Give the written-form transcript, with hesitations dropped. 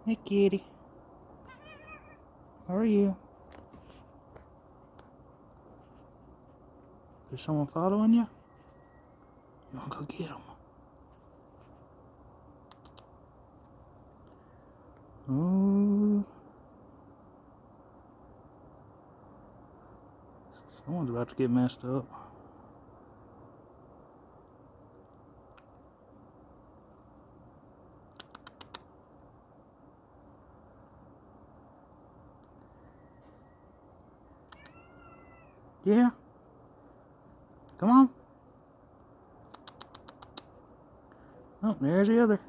Hey, kitty. How are you? Is there someone following you? You wanna go get him? Oh. Someone's about to get messed up. Yeah. Come on. Oh, there's the other.